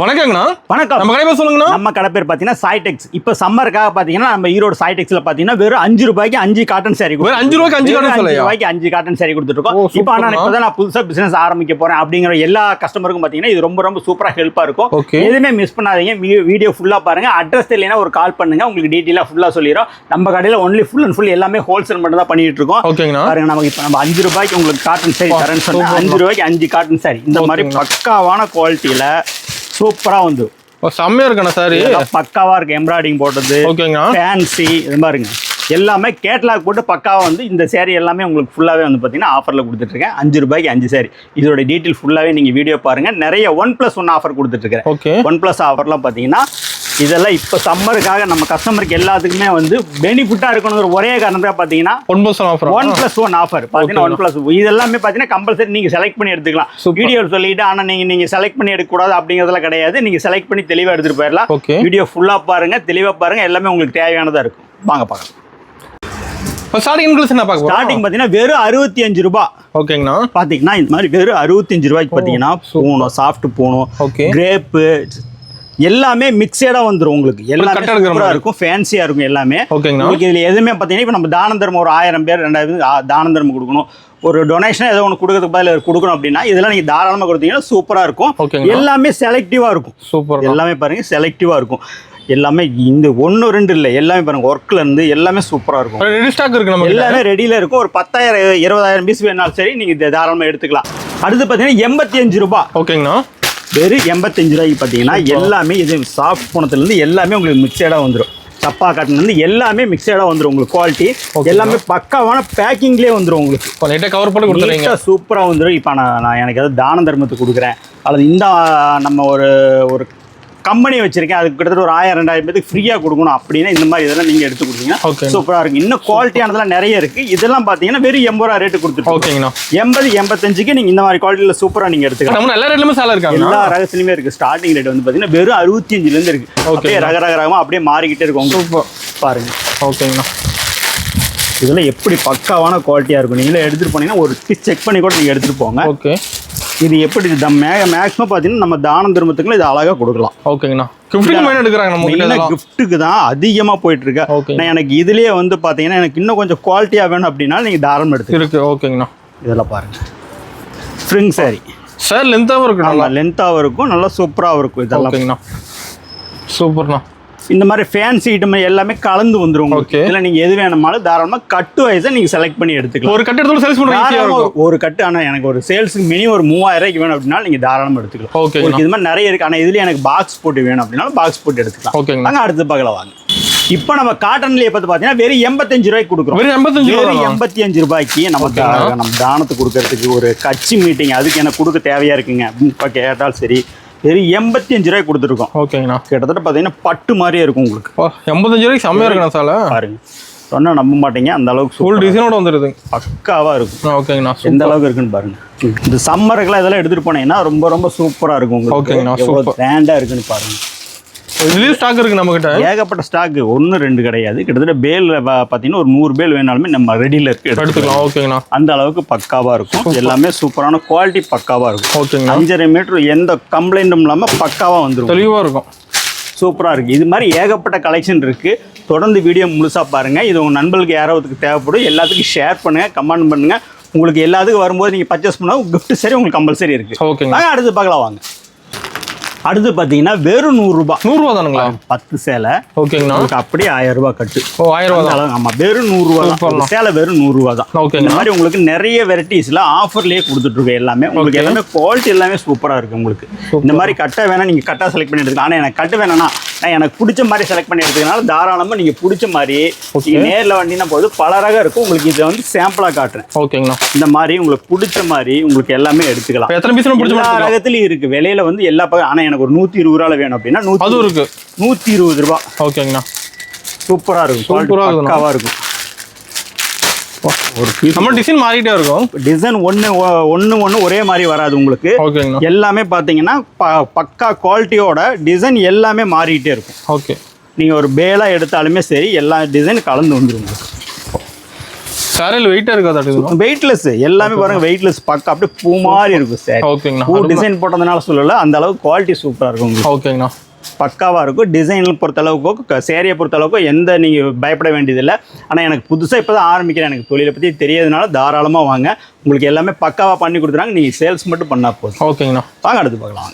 வணக்கங்கண்ணா. வணக்கம். நம்ம கடை பேர் சொல்லுங்கண்ணா. நம்ம கடை பேர் பார்த்தீங்கன்னா சாய்டெக்ஸ். இப்போ சம்மருக்காக பார்த்தீங்கன்னா நம்ம ஈரோடு சாய்டெக்ஸ்ல பார்த்தீங்கன்னா வெறும் 5 ரூபாய்க்கு 5 காட்டன் சாரி, வெறும் 5 ரூபாய்க்கு 5 காட்டன் சாரி, 5 ரூபாய்க்கு 5 காட்டன் சாரி கொடுத்துருக்கோம். ஓ, இப்போ நான் இப்போதான் நான் புதுசாக பிசினஸ் ஆரம்பிக்க போறேன் அப்படிங்கிற எல்லா கஸ்டமருக்கும் பார்த்தீங்கன்னா இது ரொம்ப ரொம்ப சூப்பரா ஹெல்ப்பா இருக்கும். எதுவுமே மிஸ் பண்ணாதீங்க, வீடியோ ஃபுல்லா பாருங்க. அட்ரஸ் தெரியலனா ஒரு கால் பண்ணுங்க, உங்களுக்கு டீட்டெயிலா ஃபுல்லா சொல்லிடுறோம். நம்ம கடையில் ஒன்லி ஃபுல் அண்ட் ஃபுல் எல்லாமே ஹோல்சேல் மட்டும் தான் பண்ணிட்டு இருக்கோம். பாருங்க, நமக்கு இப்போ நம்ம 5 ரூபாய்க்கு உங்களுக்கு காட்டன் சாரி தரேன்னு சொன்னா 5 ரூபாய்க்கு 5 காட்டன் சாரி இந்த மாதிரி பக்காவான குவாலிட்டியில சூப்பரா வந்து செம்மையா இருக்குண்ணா சாரி. பக்காவா இருக்கு, எம்ப்ராய்டிங் போட்டது, ஃபேன்சி இது மாதிரிங்க எல்லாமே கேட்லாக் போட்டு பக்காவா வந்து இந்த சேரீ எல்லாமே உங்களுக்கு ஃபுல்லாவே வந்து பார்த்தீங்கன்னா ஆஃபரில் கொடுத்துட்ருக்கேன். 5 ரூபாய்க்கு 5 சாரி. இதோட டீட்டெயில் ஃபுல்லாகவே நீங்கள் வீடியோ பாருங்க. நிறைய 1+1 ஆஃபர் கொடுத்துட்ருக்கேன். 1+ ஆஃபர்லாம் பார்த்தீங்கன்னா இதெல்லாம் இப்போ சம்மருக்காக நம்ம கஸ்டமருக்கு எல்லாத்துக்குமே வந்து பெனிஃபிட்டாக இருக்கணுங்கிற ஒரே காரணத்துக்காக பார்த்தீங்கன்னா 1+1 ஆஃபர் பார்த்தீங்கன்னா 1+1 இதெல்லாமே பார்த்தீங்கன்னா கம்பல்சரி நீங்கள் செலக்ட் பண்ணி எடுத்துக்கலாம். வீடியோ சொல்லிட்டு ஆனால் நீங்கள் செலக்ட் பண்ணி எடுக்கக்கூடாது அப்படிங்கிறதுலாம் கிடையாது. நீங்கள் செலக்ட் பண்ணி தெளிவாக எடுத்துகிட்டு போயிடலாம். வீடியோ ஃபுல்லாக பாருங்க, தெளிவாக பாருங்க, எல்லாமே உங்களுக்கு தேவையானதாக இருக்கும். வாங்க பார்க்கலாம். ஸ்டார்டிங் பார்த்தீங்கன்னா வெறும் 65 ரூபாய். ஓகேங்கண்ணா. பார்த்தீங்கன்னா இந்த மாதிரி வெறும் 65 ரூபாய்க்கு பார்த்தீங்கன்னா பூனம், சாஃப்ட் பூனம், கிரேப்பு எல்லாமே மிக்சடாக வந்துடும். உங்களுக்கு எல்லாமே சூப்பராக இருக்கும், ஃபேன்சியாக இருக்கும் எல்லாமே. உங்களுக்கு இதில் எதுவுமே பார்த்தீங்கன்னா இப்போ நம்ம தான தர்மம் ஒரு 1000 பேர் 2000 தான தர்மம் கொடுக்கணும், ஒரு டொனேஷன் ஏதோ ஒன்று கொடுக்கறதுக்கு பதில் கொடுக்கணும் அப்படின்னா இதெல்லாம் நீங்கள் தாராளமாக கொடுத்தீங்கன்னா சூப்பராக இருக்கும். எல்லாமே செலக்டிவாக இருக்கும். சூப்பர். எல்லாமே பாருங்கள் செலக்டிவாக இருக்கும். எல்லாமே இந்த 1 2 இல்லை, எல்லாமே பாருங்க ஒர்க்ல இருந்து எல்லாமே சூப்பரா இருக்கும். ரெடி ஸ்டாக் இருக்கு, நம்ம எல்லாமே ரெடியில இருக்கும். ஒரு 10,000 20,000 பீஸ் வேணாலும் சரி நீங்க தாராளமா எடுத்துக்கலாம். அடுத்து பாத்தீங்கன்னா 85 ரூபாய். ஓகேங்கண்ணா. வெறும் 85 ரூபாய்க்கு பாத்தீங்கன்னா எல்லாமே இது சாஃப்ட் போனதுல இருந்து எல்லாமே உங்களுக்கு மிக்சடா வந்துடும். சப்பா காட்டன் இருந்து எல்லாமே மிக்சடா வந்துடும். உங்களுக்கு குவாலிட்டி எல்லாமே பக்காவான பேக்கிங்லேயே வந்துடும். உங்களுக்கு கவர் பண்ணி கொடுத்துருவீங்க, சூப்பரா வந்துடும். இப்போ நான் எனக்கு ஏதாவது தான தர்மத்துக்கு கொடுக்குறேன் அல்லது இந்த நம்ம ஒரு கம்பெனி வச்சிருக்கேன், அதுக்கு கிட்டத்தட்ட ஒரு 1000-2000 பேருக்கு ஃப்ரீயாக கொடுக்கணும் அப்படின்னா இந்த மாதிரி இதெல்லாம் நீங்கள் எடுத்து கொடுத்தீங்கன்னா சூப்பராக இருக்கும். இன்னும் குவாலிட்டியானதெல்லாம் நிறைய இருக்குது. இதெல்லாம் பார்த்தீங்கன்னா வெறும் 80 ரூபா ரேட்டு கொடுத்துருக்கோம். ஓகேங்கண்ணா. 80-85க்கு நீங்கள் இந்த மாதிரி குவாலிட்டியில் சூப்பராக நீங்கள் எடுத்துக்கலாம். எல்லா ரேட்லையுமே சேலை இருக்காங்க, எல்லா ரகத்துலையுமே இருக்குது. ஸ்டார்டிங் ரேட் வந்து பார்த்தீங்கன்னா வெறும் 65லேருந்து இருக்குது. அப்படியே ரகரகமாக அப்படியே மாறிக்கிட்டே இருக்கும். உங்களுக்கு பாருங்க. ஓகேங்கண்ணா. இதெல்லாம் எப்படி பக்காவான குவாலிட்டியாக இருக்கும். நீங்களே எடுத்துகிட்டு போனீங்கன்னா ஒரு பீஸ் செக் பண்ணி கூட நீங்கள் எடுத்துகிட்டு போங்க. ஓகே. இது எப்படி மேக்ஸிமம் பார்த்தீங்கன்னா நம்ம தான தர்மத்துக்குள்ள இது அழகாக கொடுக்கலாம். ஓகேங்கண்ணா. கிஃப்ட்டுக்கு தான் அதிகமாக போயிட்டு இருக்கு. நான் எனக்கு இதுலேயே வந்து பார்த்தீங்கன்னா எனக்கு இன்னும் கொஞ்சம் குவாலிட்டியாக வேணும் அப்படின்னா நீங்கள் தாராளமாக எடுத்துருக்கு. ஓகேங்கண்ணா. இதெல்லாம் பாருங்க, ஸ்ப்ரிங் சாரி சார் லென்த்தாகவும் இருக்கும், நல்லா லென்த்தாகவும் இருக்கும், நல்லா சூப்பராகவும் இருக்கும். இதெல்லாம் சூப்பர்ண்ணா. இந்த மாதிரி ஃபேன்சி ஐட்டம் எல்லாமே கலந்து வந்துடும். உங்களுக்கு இதில் நீங்கள் எது வேணுமாலும் தாராளமாக கட்டு வைஸாக நீங்கள் செலக்ட் பண்ணி எடுத்துக்கலாம். ஒரு கட்டு எடுத்து சேல்ஸ் பண்ணுறோம். ஒரு கட்டு ஆனால் எனக்கு ஒரு சேல்ஸுக்கு மினிமம் ஒரு 3000 ரூபாய்க்கு வேணும் அப்படின்னா நீங்கள் தாராளமாக எடுத்துக்கலாம். ஓகே. இது மாதிரி நிறைய இருக்குது. ஆனால் இதுலேயே எனக்கு பாக்ஸ் போட்டு வேணும் அப்படின்னாலும் பாக்ஸ் போட்டு எடுத்துக்கலாம். ஓகே. நாங்கள் அடுத்து பார்க்கலாம் வாங்க. இப்போ நம்ம காட்டன்லேயே பார்த்து பார்த்தீங்கன்னா வெறும் 85 ரூபாய்க்கு கொடுக்குறோம். வெறும் 85 ரூபாய்க்கு நம்ம தானத்துக்கு கொடுக்கறதுக்கு ஒரு கட்சி மீட்டிங் அதுக்கு எனக்கு கொடுக்க தேவையாக இருக்குங்க அப்படின்னு இப்போ கேட்டாலும் சரி வெறும் 85 ரூபாய்க்கு கொடுத்துருக்கோம். ஓகேங்கண்ணா. கிட்டத்தட்ட பார்த்தீங்கன்னா பட்டு மாதிரியே இருக்கும் உங்களுக்கு. 85 ரூபாய்க்கு செம்மையாக இருக்குண்ணா சாலை. பாருங்க, சொன்னால் நம்ப மாட்டீங்க, அந்த அளவுக்கு ஃபுல் டிசைனோட வந்துடுது, பக்காவாக இருக்கும். ஓகேங்கண்ணா. எந்த அளவுக்கு இருக்குன்னு பாருங்க. இந்த சம்மருக்குலாம் இதெல்லாம் எடுத்துகிட்டு போனீங்கன்னா ரொம்ப ரொம்ப சூப்பராக இருக்கும் உங்களுக்கு. ஓகேங்கண்ணா. எவ்வளோ கிராண்டாக இருக்குன்னு பாருங்க. இதுலேயும் ஸ்டாக் இருக்குது நம்மகிட்ட, ஏகப்பட்ட ஸ்டாக், 1 2 கிடையாது. கிட்டத்தட்ட பேல் பார்த்தீங்கன்னா ஒரு 100 பேல் வேணாலுமே நம்ம ரெடியில் இருக்கு, எடுத்துக்கலாம். ஓகேங்கண்ணா. அந்த அளவுக்கு பக்காவாக இருக்கும். எல்லாமே சூப்பரான குவாலிட்டி பக்காவாக இருக்கும். ஓகேங்கண்ணா. 5.5 மீட்டர் எந்த கம்ப்ளைண்ட்டும் இல்லாமல் பக்காவாக வந்துடும், தெளிவாக இருக்கும், சூப்பராக இருக்குது. இது மாதிரி ஏகப்பட்ட கலெக்ஷன் இருக்குது. தொடர்ந்து வீடியோ முழுசாக பாருங்கள். இது உங்கள் நண்பர்களுக்கு யாராவதுக்கு தேவைப்படும், எல்லாத்துக்கும் ஷேர் பண்ணுங்கள், கமெண்ட் பண்ணுங்கள். உங்களுக்கு எல்லாத்துக்கும் வரும்போது நீங்கள் பர்ச்சேஸ் பண்ணால் கிஃப்ட் சரி உங்களுக்கு கம்பல்சரி இருக்குது. ஓகேங்க. அடுத்து பார்க்கலாம் வாங்க. அடுத்து பார்த்தீங்கன்னா வெறும் 100 ரூபாய். 100 ரூபா தானுங்களா? 10 சேலை. ஓகேங்களா. அப்படியே 1000 ரூபாய் கட்டு. 1000 ரூபா. ஆமாம், வெறும் 100 ரூபா தான். சேலை வெறும் 100 ரூபா தான். ஓகே. இந்த மாதிரி உங்களுக்கு நிறைய வெரைட்டிஸ்ல ஆஃபர்லேயே கொடுத்துட்ருக்கோம். எல்லாமே உங்களுக்கு எல்லாமே குவாலிட்டி எல்லாமே சூப்பராக இருக்குது. உங்களுக்கு இந்த மாதிரி கட்டை வேணால் நீங்கள் கட்டாக செலக்ட் பண்ணி எடுத்துக்கலாம். ஆனால் எனக்கு கட்டு வேணாம்னா நான் எனக்கு பிடிச்ச மாதிரி செலக்ட் பண்ணி எடுத்துக்கனால தாராளமாக நீங்கள் பிடிச்ச மாதிரி நேரில் வண்டினா போது பல ரகம் இருக்கும். உங்களுக்கு இதை வந்து சாம்பிளாக காட்டுறேன். ஓகேங்களா. இந்த மாதிரி உங்களுக்கு பிடிச்ச மாதிரி உங்களுக்கு எல்லாமே எடுத்துக்கலாம். எத்தனை பீஸ் எல்லா ரகத்துலையும் இருக்குது. விலையில வந்து எல்லா பக்கம். ஆனால் எனக்கு ஒரு 120 ரூபாய் வேணும் அப்படின்னா 120 ரூபா. ஓகேங்கண்ணா. சூப்பராக இருக்கும், பக்காவாக இருக்கும். ஒரு நம்ம டிசைன் மாறிட்டே இருக்கும். டிசைன் ஒன்று ஒரே மாதிரி வராது உங்களுக்கு. ஓகேங்கண்ணா. எல்லாமே பார்த்தீங்கன்னா பக்கா குவாலிட்டியோட டிசைன் எல்லாமே மாறிட்டே இருக்கும். ஓகே. நீங்கள் ஒரு பேலாக எடுத்தாலுமே சரி எல்லா டிசைன் கலந்து வந்துடும். சாரியில் வெயிட்டாக இருக்காது, வெயிட்லெஸ் எல்லாமே பாருங்க, வெயிட்லெஸ் பக்கம் அப்படியே பூ மாதிரி இருக்கும் சார். ஓகேங்கண்ணா. பூ டிசைன் போட்டதுனால சொல்லல, அந்த அளவுக்கு குவாலிட்டி சூப்பராக இருக்கும் உங்களுக்கு. ஓகேங்கண்ணா. பக்காவாக இருக்கும். டிசைன் பொறுத்தளவுக்கோ சேரியை பொறுத்தளவுக்கோ எந்த நீங்கள் பயப்பட வேண்டியதில்லை. ஆனால் எனக்கு புதுசாக இப்போ தான் ஆரம்பிக்கிறேன், எனக்கு தொழிலை பற்றி தெரியாதனால தாராளமாக வாங்க, உங்களுக்கு எல்லாமே பக்காவாக பண்ணி கொடுத்துறாங்க, நீங்கள் சேல்ஸ் மட்டும் பண்ணால் போதும். ஓகேங்கண்ணா. வாங்க அடுத்து பார்க்கலாம்.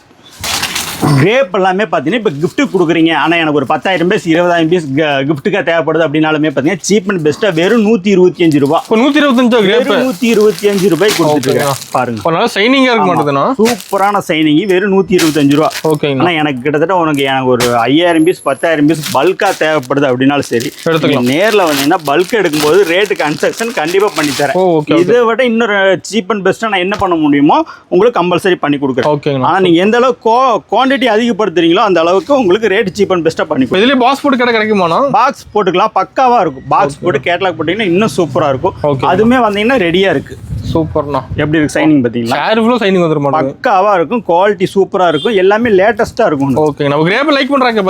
கிரேப் எல்லாமே பார்த்தீங்கன்னா இப்போ கிஃப்ட்டு கொடுக்குறீங்க, ஆனால் எனக்கு ஒரு 10,000 பீஸ் 20,000 பீஸ் கிஃப்ட்டுக்காக தேவைப்படுது அப்படின்னாலுமே பார்த்தீங்கன்னா சீப் அண்ட் பெஸ்ட்டாக வெறும் 125 ரூபா. 125 கிரேப் 125 ரூபாய் கொடுத்துருக்கேன் பாருங்க. நல்லா சைனிங்காக இருக்க மாட்டேதுண்ணா, சூப்பரான சைனிங், வெறும் 125 ரூபா. ஓகேங்க. ஆனால் எனக்கு கிட்டத்தட்ட எனக்கு ஒரு 5,000 பீஸ் 10,000 பீஸ் பல்காக தேவைப்படுது அப்படின்னாலும் சரி எடுத்துக்கலாம். நேரில் வந்தீங்கன்னா பல்க் எடுக்கும்போது ரேட்டு கன்ஸ்ட்ரக்ஷன் கண்டிப்பாக பண்ணி தரேன். இதை விட இன்னொரு சீப் அண்ட் பெஸ்ட்டாக நான் என்ன பண்ண முடியுமோ உங்களுக்கு கம்பல்சரி பண்ணி கொடுக்குறேன். ஓகேங்க. ஆனால் நீங்கள் எந்த அளவுக்கு குவான்டிட்டி அதிகப்படுத்துறீங்களோ அந்த அளவுக்கு உங்களுக்கு ரேட் சீப் அண்ட் பெஸ்ட்டாக பண்ணி கொடுக்கும். இதுலேயே பாக்ஸ் போட்டு கடை கிடைக்குமாண்ணா? பாக்ஸ் போட்டுக்கலாம், பக்காவாக இருக்கும். பாக்ஸ் போட்டு கேட்லாக் போட்டிங்கன்னா இன்னும் சூப்பராக இருக்கும். அதுவுமே வந்தீங்கன்னா ரெடியாக இருக்குது. சூப்பர்ண்ணா. எப்படி இருக்கு சைனிங் பார்த்தீங்களா? ஷேர் ஃபுல்லா சைனிங் வந்துரும், பக்காவாக இருக்கும். குவாலிட்டி சூப்பராக இருக்கும். எல்லாமே லேட்டஸ்ட்டாக இருக்கும். ஓகே. நம்ம கிரேப் லைக் பண்ணுறாங்க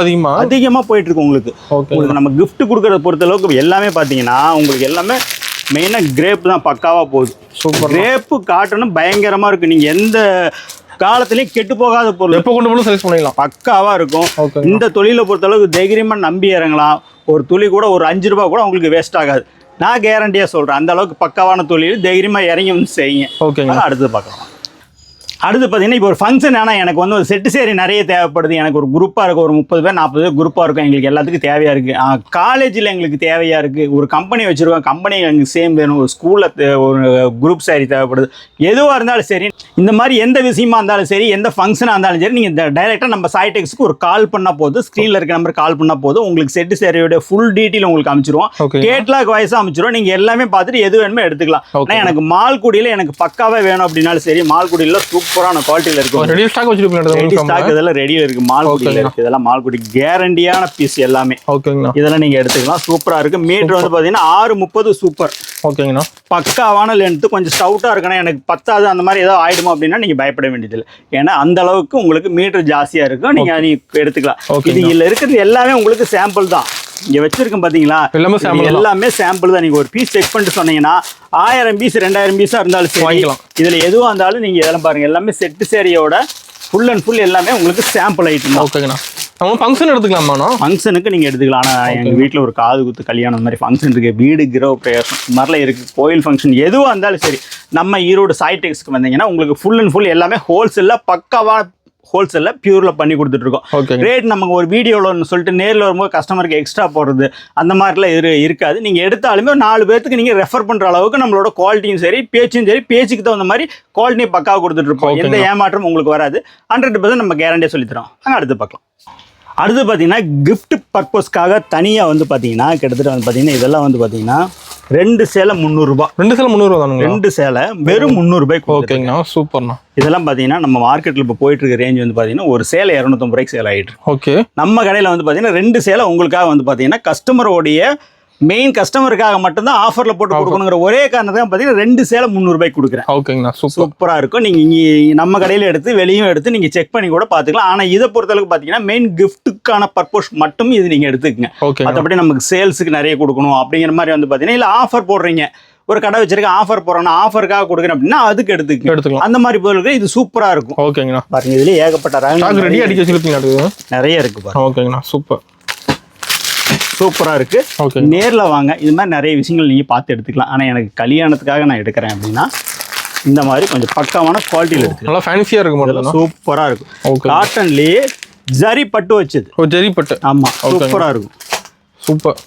அதிகமாக போயிட்டு இருக்கு உங்களுக்கு. உங்களுக்கு நம்ம கிஃப்ட் கொடுக்கறத பொறுத்த அளவுக்கு எல்லாமே பார்த்தீங்கன்னா உங்களுக்கு எல்லாமே மெயினாக கிரேப் தான் பக்காவாக போகுது. சூப்பர். கிரேப்பு காட்டணும் பயங்கரமாக இருக்குது. நீங்கள் எந்த காலத்துலேயும் கெட்டு போகாத பொருள் எப்போ கொண்டு போய் செலக்ட் பண்ணிடலாம், பக்காவாக இருக்கும். இந்த தொழிலை பொறுத்தளவுக்கு தைரியமாக நம்பி இறங்கலாம். ஒரு துளி கூட ஒரு 5 ரூபா கூட உங்களுக்கு வேஸ்ட் ஆகாது, நான் கேரண்டியாக சொல்கிறேன். அந்த அளவுக்கு பக்காவான தொழில், தைரியமாக இறங்கி வந்து செய்யுங்க. ஓகேங்க. அடுத்து பார்க்கலாம். அடுத்து பார்த்தீங்கன்னா இப்போ ஒரு ஃபங்க்ஷன், ஆனால் எனக்கு வந்து ஒரு செட்டு சேரி நிறைய தேவைப்படுது. எனக்கு ஒரு குரூப்பாக இருக்குது, ஒரு 30 பேர் 40 பேர் குரூப்பாக இருக்கும். எங்களுக்கு எல்லாத்துக்கும் தேவையாக இருக்குது. காலேஜில் எங்களுக்கு தேவையாக இருக்குது. ஒரு கம்பெனி வச்சுருக்கோம், கம்பெனி எங்களுக்கு சேம் வேணும். ஒரு ஸ்கூலில் ஒரு குரூப் சாரி தேவைப்படுது. எதுவாக இருந்தாலும் சரி, இந்த மாதிரி எந்த விஷயமா இருந்தாலும் சரி, எந்த ஃபங்க்ஷனாக இருந்தாலும் சரி, நீங்கள் டைரெக்டாக நம்ம சாய்டெக்ஸ்க்கு ஒரு கால் பண்ணால் போதும். ஸ்க்ரீனில் இருக்க நம்பர் கால் பண்ணால் போதும். உங்களுக்கு செட்டு சேரியோட ஃபுல் டீட்டெயில் உங்களுக்கு அமைச்சிருவோம். கேட்லாக் வாய்ஸாக அமைச்சிருவோம். நீங்கள் எல்லாமே பார்த்துட்டு எது வேணுமோ எடுத்துக்கலாம். ஆனால் எனக்கு மால்குடியில் எனக்கு பக்காவே வேணும் அப்படின்னாலும் சரி, மால்குடியில் சூப்பரான குவாலிட்டியில் இருக்கும். ரெடி ஸ்டாக் வச்சிருப்பீங்க, ஸ்டாக் இதெல்லாம் ரெடியில் இருக்கு. மால்குடியில் இருக்கு. இதெல்லாம் மால்குடி கேரண்டியான பீஸ் எல்லாமே. ஓகேங்கண்ணா. இதெல்லாம் நீங்க எடுத்துக்கலாம். சூப்பரா இருக்கு. மீட்டர் வந்து பாத்தீங்கன்னா 630 சூப்பர். ஓகேங்கண்ணா. பக்காவான லென்த். கொஞ்சம் ஸ்டவுட்டா இருக்கணும், எனக்கு பத்தாது அந்த மாதிரி ஏதாவது ஆயிடுமா அப்படின்னா நீங்க பயப்பட வேண்டியதில்லை. ஏன்னா அந்த அளவுக்கு உங்களுக்கு மீட்டர் ஜாஸ்தியா இருக்கும். நீங்க எடுத்துக்கலாம். இது இதுல இருக்கிறது எல்லாமே உங்களுக்கு சாம்பிள் தான். இங்க வச்சிருக்கோம் பாத்தீங்களா, எல்லாமே சாம்பிள் தான். நீங்க ஒரு பீஸ் செக் பண்ணிட்டு சொன்னீங்கன்னா 1000 பீஸ் 2000 பீஸா இருந்தாலும் சரி, இதுல எதுவா இருந்தாலும் நீங்க இதெல்லாம் பாருங்க, எல்லாமே செட்டு சேரியோட ஃபுல் அண்ட் ஃபுல் எல்லாமே உங்களுக்கு சாம்பிள் ஐட்டம். ஓகேங்கண்ணா. நம்ம ஃபங்க்ஷன் எடுத்துக்கலாமா? ஃபங்க்ஷனுக்கு நீங்கள் எடுத்துக்கலாம். ஆனால் எங்கள் வீட்டில் ஒரு காது குத்து கல்யாணம் மாதிரி ஃபங்க்ஷன் இருக்குது, வீடு கிரோ பிரேயர் மாதிரிலாம் இருக்குது, கோயில் ஃபங்க்ஷன் எதுவாக இருந்தாலும் சரி, நம்ம ஈரோடு சாய்டெக்ஸ்க்கு வந்தீங்கன்னா உங்களுக்கு ஃபுல் அண்ட் ஃபுல் எல்லாமே ஹோல்சேலில் பக்காவாக ஹோல்சேலில் பியூரில் பண்ணி கொடுத்துட்ருக்கோம். ரேட் நமக்கு ஒரு வீடியோவில் சொல்லிட்டு நேரில் வரும்போது கஸ்டமருக்கு எக்ஸ்ட்ரா போடுறது அந்த மாதிரிலாம் இருக்காது. நீங்கள் எடுத்தாலுமே 4 பேருக்கு நீங்கள் ரெஃபர் பண்ணுற அளவுக்கு நம்மளோட குவாலிட்டியும் சரி, பேச்சும் சரி, பேச்சுக்கு தகுந்த மாதிரி குவாலிட்டியை பக்காவாக கொடுத்துட்ருப்போம். எந்த ஏமாற்றம் உங்களுக்கு வராது. 100% நம்ம கேரண்டியாக சொல்லித்தரோம். அங்கே அடுத்து பார்க்கலாம். அடுத்து பார்த்தீங்கன்னா கிஃப்ட் பர்பஸ்க்காக தனியாக வந்து பார்த்தீங்கன்னா கிட்டத்தட்ட வந்து பார்த்தீங்கன்னா இதெல்லாம் வந்து பார்த்தீங்கன்னா 2 சேலை 300 ரூபா. 2 சேலை 300 ரூபா தானுங்க? 2 சேலை வெறும் 300 ரூபாய்க்கு. ஓகேங்கண்ணா. சூப்பர்ண்ணா. இதெல்லாம் பார்த்தீங்கன்னா நம்ம மார்க்கெட்டில் இப்போ போயிட்டு இருக்க ரேஞ்ச் வந்து பார்த்தீங்கன்னா ஒரு சேலை 250 ரூபாய்க்கு சேல் ஆகிட்டு. ஓகே. நம்ம கடையில் வந்து பார்த்தீங்கன்னா 2 சேலை உங்களுக்காக வந்து பார்த்தீங்கன்னா கஸ்டமரோடைய மெயின் கஸ்டமருக்காக மட்டும்தான் ஆஃபரில் போட்டு கொடுக்கணுங்கிற ஒரே காரணத்தான் பார்த்தீங்கன்னா 2 சேலை 300 ரூபாய்க்கு கொடுக்குறேன். ஓகேங்கண்ணா. சூப்பராக இருக்கும். நீங்கள் இங்கே நம்ம கடையில் எடுத்து வெளியும் எடுத்து நீங்கள் செக் பண்ணி கூட பார்த்துக்கலாம். ஆனால் இதை பொறுத்தளவுக்கு பார்த்தீங்கன்னா மெயின் கிஃப்ட்டுக்கான பர்பஸ் மட்டும் இது நீங்கள் எடுத்துக்கங்க. மற்றபடி நமக்கு சேல்ஸுக்கு நிறைய கொடுக்கணும் அப்படிங்கிற மாதிரி வந்து பார்த்தீங்கன்னா இல்லை ஆஃபர் போடுறீங்க, ஒரு கடை வச்சிருக்க ஆஃபர் போடுறோன்னா ஆஃபருக்காக கொடுக்குறேன் அப்படின்னா அதுக்கு எடுத்துக்கலாம். அந்த மாதிரி பொருளுக்கு இது சூப்பராக இருக்கும். ஓகேங்கண்ணா. பாருங்க இதுலேயே ஏகப்பட்ட ரகம் ரெடி அடிக்க வச்சிருப்பீங்க, நிறைய இருக்கு பாருங்க. ஓகேங்கண்ணா. சூப்பராக இருக்குது. நேரில் வாங்க, இது மாதிரி நிறைய விஷயங்கள் நீங்கள் பார்த்து எடுத்துக்கலாம். ஆனால் எனக்கு கல்யாணத்துக்காக நான் எடுக்கிறேன் அப்படின்னா இந்த மாதிரி கொஞ்சம் பக்காவான குவாலிட்டியில் இருக்குது. நல்லா ஃபேன்சியாக இருக்கும், சூப்பராக இருக்கும். காட்டன்லேயே ஜரி பட்டு வச்சது. ஜரி பட்டு. ஆமாம், சூப்பராக இருக்கும். சூப்பர்.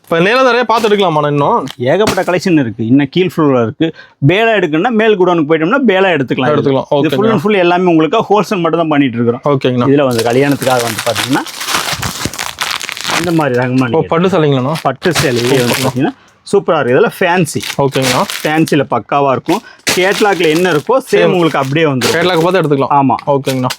இப்போ நேரில் நிறைய பார்த்து எடுக்கலாமா? இன்னும் ஏகப்பட்ட கலெக்ஷன் இருக்குது. இன்னும் கீழ் ஃப்ளோரில் இருக்குது. பேலா எடுக்கணும்னா மேல் குடோனுக்கு போயிட்டோம்னா பேலா எடுத்துக்கலாம். இது ஃபுல் அண்ட் ஃபுல் எல்லாமே உங்களுக்கு ஹோல்சேல் மட்டும் தான் பண்ணிட்டு இருக்கிறோம். ஓகேங்கண்ணா. இதில் வந்து கல்யாணத்துக்காக வந்து பார்த்தீங்கன்னா இந்த மாதிரி ரகமான பட்டு சேலைங்களா? பட்டு சேலை பார்த்தீங்கன்னா சூப்பராக இருக்குது. இதெல்லாம் ஃபேன்சி. ஓகேங்களா. ஃபேன்சியில் பக்காவாக இருக்கும். கேட்லாக்ல என்ன இருக்கோ சேம் உங்களுக்கு அப்படியே வந்து கேட்லாக் பார்த்து எடுத்துக்கலாம். ஆமாம். ஓகேங்கண்ணா.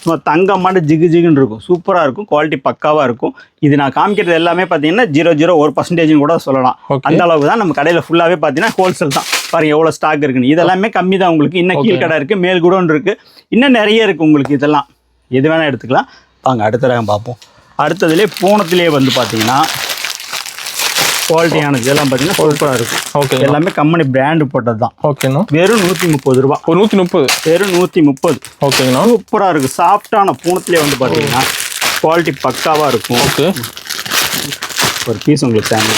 சும்மா தங்கம் மாட்டு ஜிகு ஜிகுன்னு இருக்கும். சூப்பராக இருக்கும். குவாலிட்டி பக்காவாக இருக்கும். இது நான் காமிக்கிறது எல்லாமே பார்த்தீங்கன்னா 0.01% கூட சொல்லலாம். அந்த அளவுக்கு தான் நம்ம கடையில் ஃபுல்லாகவே பார்த்தீங்கன்னா ஹோல்சேல் தான். பாருங்க எவ்வளோ ஸ்டாக் இருக்குன்னு. இதெல்லாமே கம்மி தான் உங்களுக்கு. இன்னும் கீழ் கடை இருக்குது, மேல் குடோன் இருக்குது, இன்னும் நிறைய இருக்குது உங்களுக்கு. இதெல்லாம் எது வேணால் எடுத்துக்கலாம். வாங்க அடுத்த ரகம் பார்ப்போம். அடுத்ததுலேயே பூனத்திலே வந்து பார்த்தீங்கன்னா குவாலிட்டியானது இதெல்லாம் பார்த்தீங்கன்னா சூப்பராக இருக்கும். ஓகே, எல்லாமே கம்பெனி பிராண்டு போட்டது தான். ஓகேண்ணா. வெறும் 130 ரூபா. ஒரு 130. வெறும் 130. ஓகேங்கண்ணா. சூப்பராக இருக்குது. சாஃப்டான பூனத்துலேயே வந்து பார்த்தீங்கன்னா குவாலிட்டி பக்காவாக இருக்கும். ஓகே. ஒரு பீஸ் உங்களுக்கு தேவை